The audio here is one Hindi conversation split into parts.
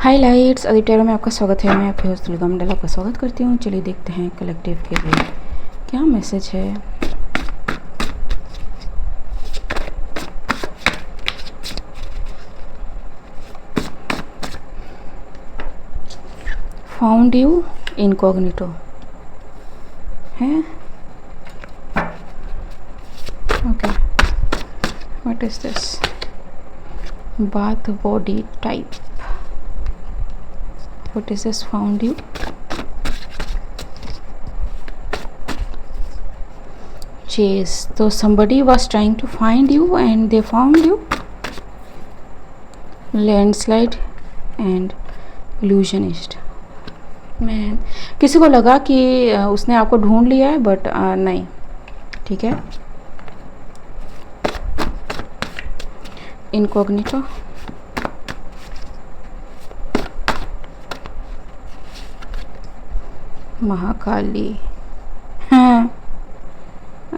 हाइलाइट्स एडिटर में आपका स्वागत है। मैं आपके होस्ट दुर्गा मंडल आपका स्वागत करती हूँ। चलिए देखते हैं कलेक्टिव के लिए क्या मैसेज है। फाउंड यू इनकॉग्निटो है। Okay, what is this? Bath body type. What is this? Found you. Chase. So somebody was trying to find you and they found you. Landslide and illusionist. Man, किसी को लगा कि उसने आपको ढूंढ लिया है बट नहीं, ठीक है। इनकॉग्निटो. महाकाली. हाँ,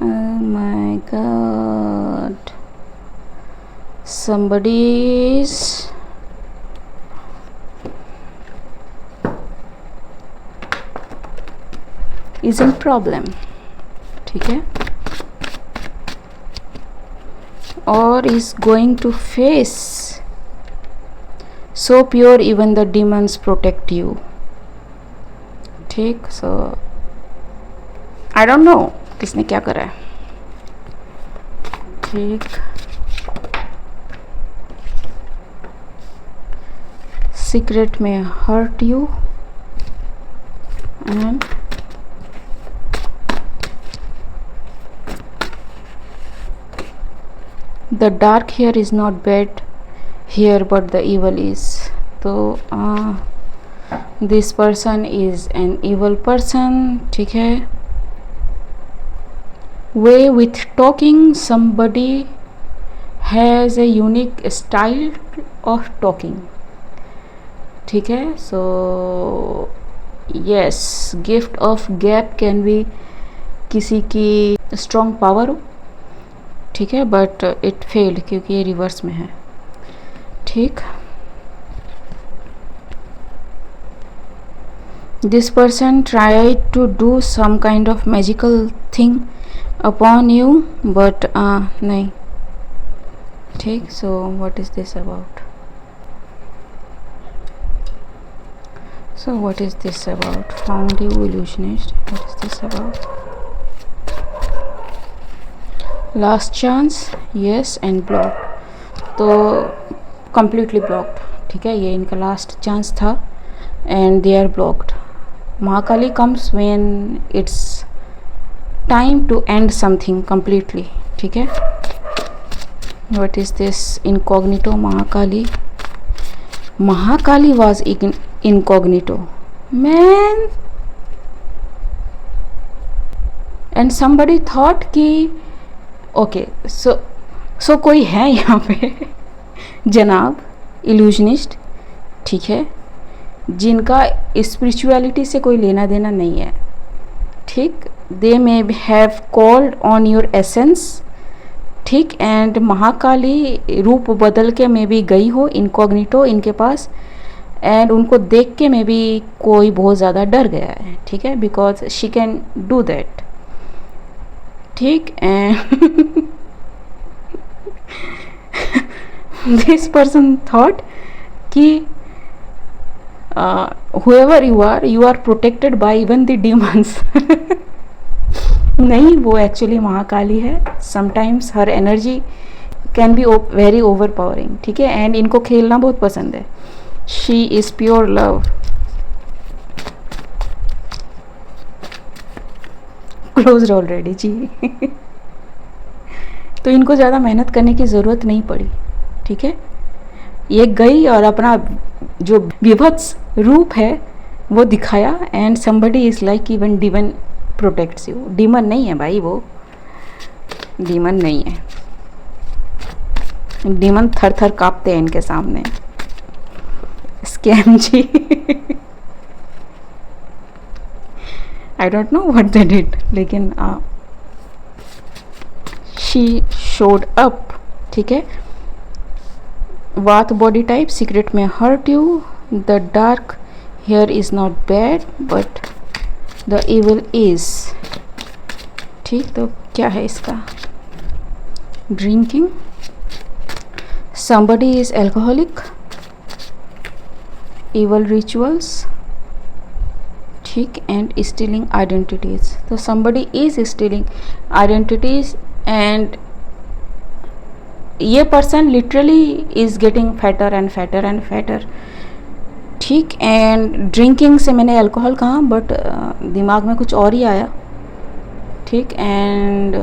oh my god, somebody's is in problem, ठीक है, और is going to face so pure even the demons protect you. ठीक, सो आई डोंट नो किसने क्या करा है। ठीक, सीक्रेट में hurt you and the dark here is not bad here but the evil is. तो this person is an evil person, ठीक है। Way with talking, somebody has a unique style of talking, ठीक है। So yes, gift of gab can be किसी की स्ट्रॉन्ग पावर हो, ठीक है, बट इट फेल्ड क्योंकि ये रिवर्स में है। ठीक, this person tried to do some kind of magical thing upon you but nahi, ठीक। so what is this about? What is this about? Found you illusionist. What is this about? Last chance, yes, and blocked. तो completely blocked, ठीक है, ये इनका लास्ट चांस था and they are blocked. Mahakali comes when it's time to end something completely, ठीक है। What is this? Incognito. Mahakali was incognito, man, and somebody thought कि okay, so कोई है यहाँ पे जनाब इल्यूजनिस्ट, ठीक है, जिनका स्पिरिचुअलिटी से कोई लेना देना नहीं है, ठीक। They may have called on your essence, ठीक, एंड महाकाली रूप बदल के मे भी गई हो इनकॉग्निटो इनके पास, एंड उनको देख के मे भी कोई बहुत ज़्यादा डर गया है, ठीक है, because she can do that, ठीक। एंड दिस पर्सन थॉट कि whoever you are protected by even the demons. नहीं, वो एक्चुअली महाकाली है। Sometimes her energy can be very overpowering, ठीक है, एंड इनको खेलना बहुत पसंद है। She is pure love. Closed already जी। तो इनको ज़्यादा मेहनत करने की ज़रूरत नहीं पड़ी, ठीक है, ये गई और अपना जो विभत्स रूप है वो दिखाया, and somebody is like even demon protects you. Demon नहीं है भाई, वो डीमन नहीं है. डीमन थर थर कांपते हैं इनके सामने. स्कैम जी. I don't know what they did, लेकिन शी शोड अप. ठीक है. वात बॉडी टाइप, सीक्रेट में hurt you, the dark hair is not bad but the evil is. ठीक, तो क्या है इसका? Drinking, somebody is alcoholic, evil rituals, ठीक, एंड स्टीलिंग आइडेंटिटीज। तो somebody is stealing identities and ये person literally is getting fatter and fatter and fatter. ठीक, एंड ड्रिंकिंग से मैंने अल्कोहल कहा बट दिमाग में कुछ और ही आया। ठीक, एंड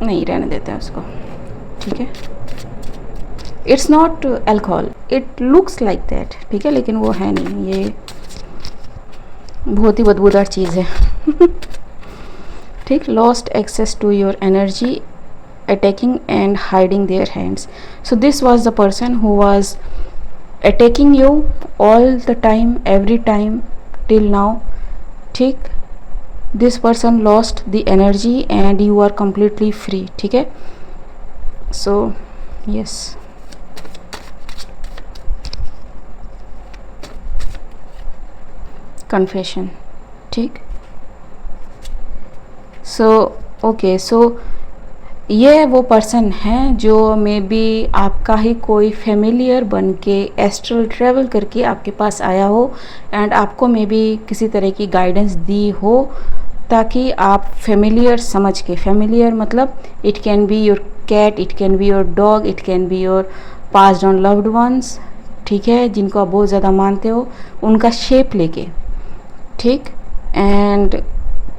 नहीं, रहने देते हैं उसको। ठीक है, it's not alcohol, it looks like that. ठीक है, लेकिन वो है नहीं, ये बहुत ही बदबूदार चीज़ है। ठीक, lost access to your energy, attacking and hiding their hands. So this was the person who was attacking you all the time, every time till now. ठीक, this person lost the energy and you are completely free. ठीक है, so yes, confession. ठीक, so okay, so ये वो पर्सन है जो मे बी आपका ही कोई फेमिलियर बन के एस्ट्रल ट्रैवल करके आपके पास आया हो एंड आपको मे बी किसी तरह की गाइडेंस दी हो ताकि आप फेमिलियर समझ के, फेमिलियर मतलब it can be your cat, it can be your dog, it can be your passed on loved ones. ठीक है, जिनको आप बहुत ज़्यादा मानते हो, उनका शेप लेके। ठीक, एंड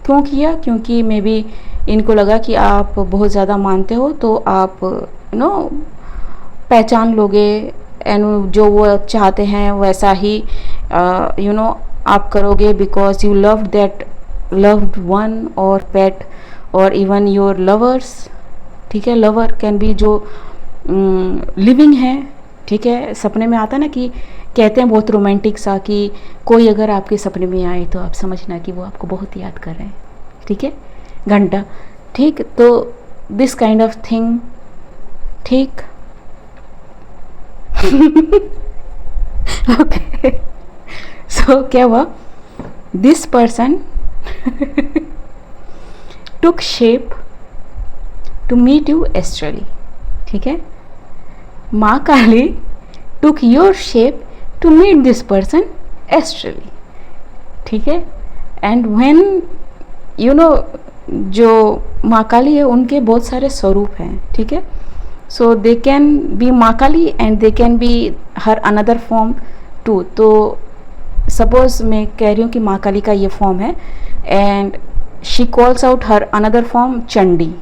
क्यों किया? क्योंकि मे बी इनको लगा कि आप बहुत ज़्यादा मानते हो तो आप पहचान लोगे एंड जो वो चाहते हैं वैसा ही आप करोगे because you love that loved one और पेट और इवन योर लवर्स। ठीक है, लवर कैन बी जो लिविंग है। ठीक है, सपने में आता ना कि कहते हैं बहुत रोमांटिक सा कि कोई अगर आपके सपने में आए तो आप समझना कि वो आपको बहुत याद कर रहे हैं। ठीक है, घंटा। ठीक, तो दिस काइंड ऑफ थिंग। ठीक, ओके, सो क्या हुआ? This person took shape to meet you astrally. ठीक है, माँ Kali took your shape to meet this person astrally. ठीक है, एंड व्हेन जो माँ काली है उनके बहुत सारे स्वरूप हैं। ठीक है, सो दे कैन बी माँ Kali and they can be her another form too. तो सपोज मैं कह रही हूँ कि माँ काली का ये फॉर्म है and she calls out her another form Chandi.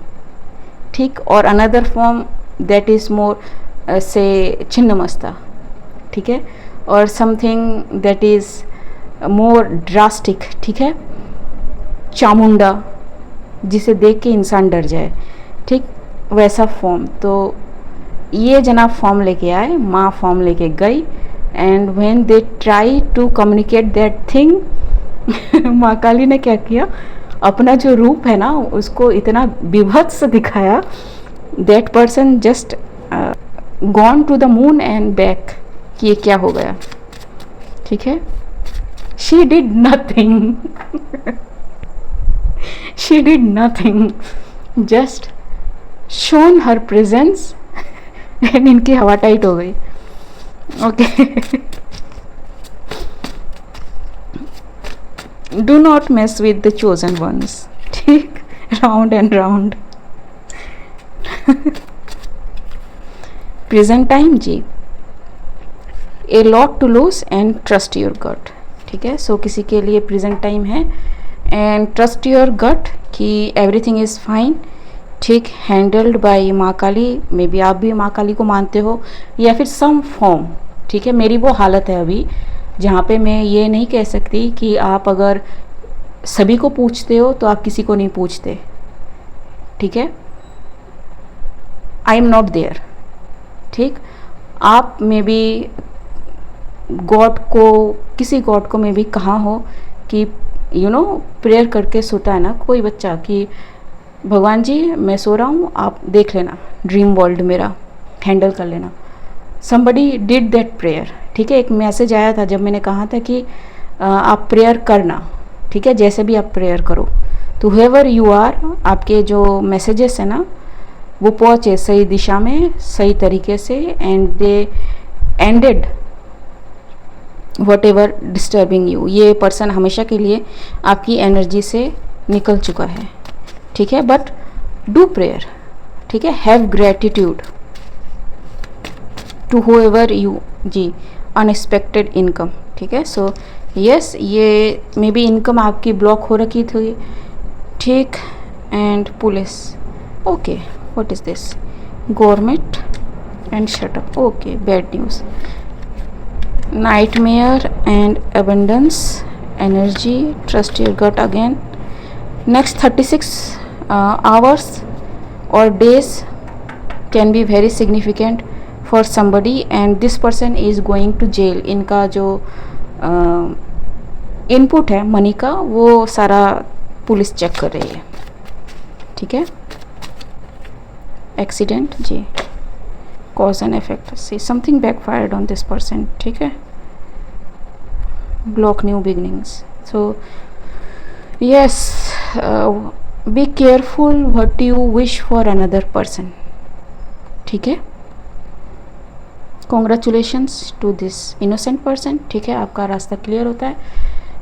ठीक, और another form that is more से छिन्नमस्ता। ठीक है, और something that is more drastic. ठीक है, चामुंडा, जिसे देख के इंसान डर जाए। ठीक, वैसा फॉर्म। तो ये जनाब फॉर्म लेके आए, माँ फॉर्म लेके गई and when they try to communicate that thing, माँ काली ने क्या किया? अपना जो रूप है ना उसको इतना विभत्स दिखाया, that person just gone to the moon and back कि ये क्या हो गया। ठीक है, she did nothing, she did nothing, just shown her presence and इनकी हवा टाइट हो गई। Okay, do not mess with the chosen ones। ठीक, round and round. Present time जी, a lot to lose and trust your gut। ठीक है, सो किसी के लिए प्रेजेंट टाइम है एंड ट्रस्ट योर गट कि एवरीथिंग इज़ फाइन। ठीक, हैंडल्ड बाय माँ काली। मे बी आप भी माँ काली को मानते हो या फिर सम फॉर्म। ठीक है, मेरी वो हालत है अभी जहाँ पे मैं ये नहीं कह सकती कि आप अगर सभी को पूछते हो तो आप किसी को नहीं पूछते। ठीक है, आई एम नॉट देयर। ठीक, आप मे बी गॉड को, किसी गॉड को मे बी कहा हो कि प्रेयर करके सोता है ना कोई बच्चा कि भगवान जी मैं सो रहा हूँ, आप देख लेना, ड्रीम वर्ल्ड मेरा हैंडल कर लेना। somebody did that prayer, ठीक है। एक मैसेज आया था जब मैंने कहा था कि आप प्रेयर करना, ठीक है, जैसे भी आप प्रेयर करो, तो whoever you are, आपके जो मैसेजेस है ना वो पहुँचे सही दिशा में, सही तरीके से, and they ended what ever disturbing you. ये पर्सन हमेशा के लिए आपकी एनर्जी से निकल चुका है, ठीक है। बट डू प्रेयर, ठीक है, have gratitude to whoever you, जी, अनएक्सपेक्टेड इनकम, ठीक है। सो यस, ये मे बी इनकम आपकी ब्लॉक हो रखी थी, ठीक। And police, okay, what is this, government and shut up, okay, bad news, nightmare and abundance, energy, trust your gut again. Next 36 hours or days can be very significant for somebody, and this person is going to jail. इनका जो इनपुट है मनी का वो सारा पुलिस चेक कर रही है, ठीक है। एक्सीडेंट, जी, cause and effect, see something backfired on this person, ठीक है। Block new beginnings, so yes, be careful what you wish for another person, ठीक है। Congratulations to this innocent person, ठीक है, आपका रास्ता क्लियर होता है।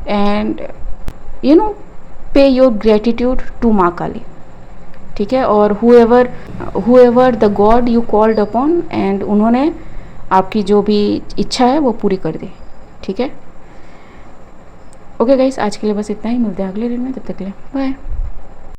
And you know, pay your gratitude to माँ काली, ठीक है। और whoever the god you called upon, and उन्होंने आपकी जो भी इच्छा है वो पूरी कर दी, ठीक है। ओके गाइस, आज के लिए बस इतना ही, मिलते हैं अगले रील में, तब तक के लिए बाय।